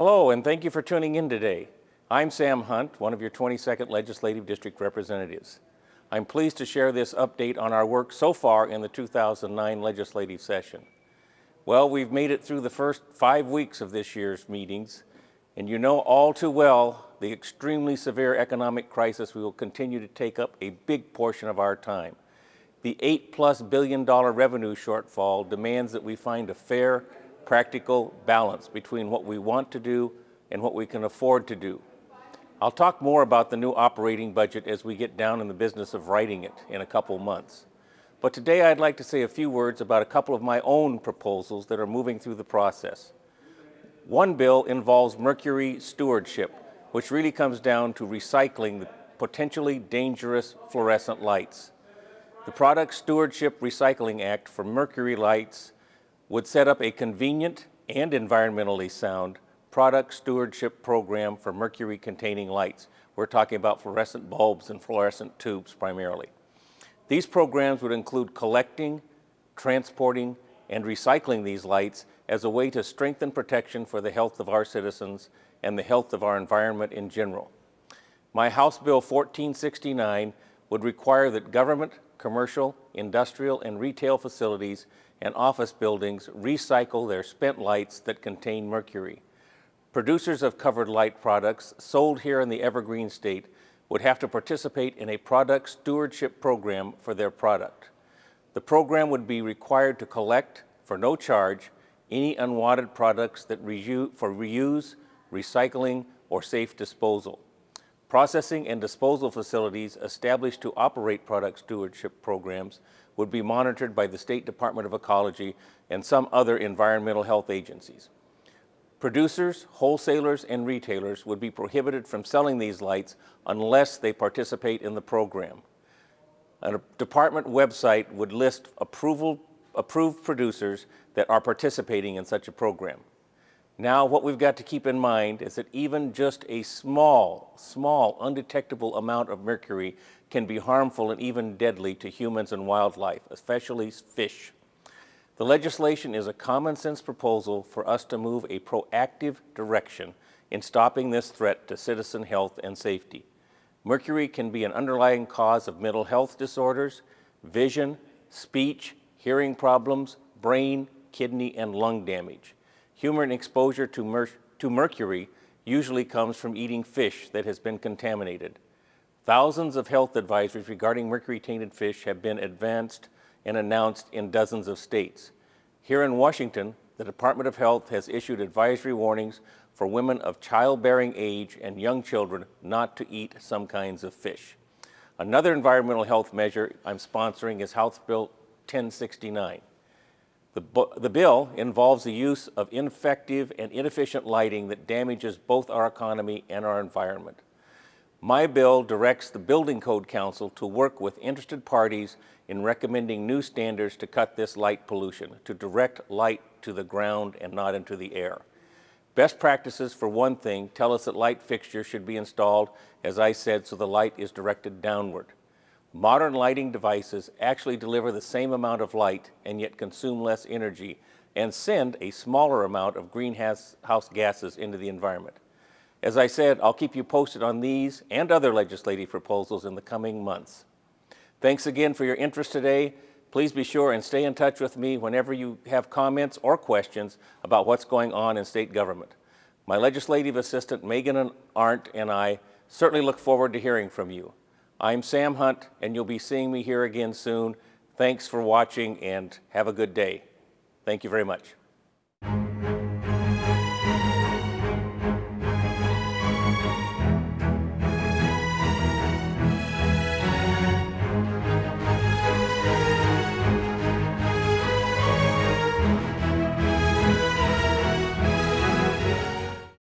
Hello, and thank you for tuning in today. I'm Sam Hunt, one of your 22nd Legislative District Representatives. I'm pleased to share this update on our work so far in the 2009 legislative session. Well, we've made it through the first 5 weeks of this year's meetings, and you know all too well the extremely severe economic crisis will continue to take up a big portion of our time. The $8+ billion revenue shortfall demands that we find a fair, practical balance between what we want to do and what we can afford to do. I'll talk more about the new operating budget as we get down in the business of writing it in a couple months. But today I'd like to say a few words about a couple of my own proposals that are moving through the process. One bill involves mercury stewardship, which really comes down to recycling the potentially dangerous fluorescent lights. The Product Stewardship Recycling Act for mercury lights would set up a convenient and environmentally sound product stewardship program for mercury-containing lights. We're talking about fluorescent bulbs and fluorescent tubes primarily. These programs would include collecting, transporting, and recycling these lights as a way to strengthen protection for the health of our citizens and the health of our environment in general. My House Bill 1469 would require that government, commercial, industrial, and retail facilities and office buildings recycle their spent lights that contain mercury. Producers of covered light products sold here in the Evergreen State would have to participate in a product stewardship program for their product. The program would be required to collect, for no charge, any unwanted products that for reuse, recycling, or safe disposal. Processing and disposal facilities established to operate product stewardship programs would be monitored by the State Department of Ecology and some other environmental health agencies. Producers, wholesalers, and retailers would be prohibited from selling these lights unless they participate in the program. A department website would list approved producers that are participating in such a program. Now, what we've got to keep in mind is that even just a small, undetectable amount of mercury can be harmful and even deadly to humans and wildlife, especially fish. The legislation is a common sense proposal for us to move a proactive direction in stopping this threat to citizen health and safety. Mercury can be an underlying cause of mental health disorders, vision, speech, hearing problems, brain, kidney, and lung damage. Human exposure to mercury usually comes from eating fish that has been contaminated. Thousands of health advisories regarding mercury-tainted fish have been advanced and announced in dozens of states. Here in Washington, the Department of Health has issued advisory warnings for women of childbearing age and young children not to eat some kinds of fish. Another environmental health measure I'm sponsoring is House Bill 1069. The bill involves the use of ineffective and inefficient lighting that damages both our economy and our environment. My bill directs the Building Code Council to work with interested parties in recommending new standards to cut this light pollution, to direct light to the ground and not into the air. Best practices, for one thing, tell us that light fixtures should be installed, as I said, so the light is directed downward. Modern lighting devices actually deliver the same amount of light and yet consume less energy and send a smaller amount of greenhouse gases into the environment. As I said, I'll keep you posted on these and other legislative proposals in the coming months. Thanks again for your interest today. Please be sure and stay in touch with me whenever you have comments or questions about what's going on in state government. My legislative assistant, Megan Arndt, and I certainly look forward to hearing from you. I'm Sam Hunt, and you'll be seeing me here again soon. Thanks for watching, and have a good day. Thank you very much.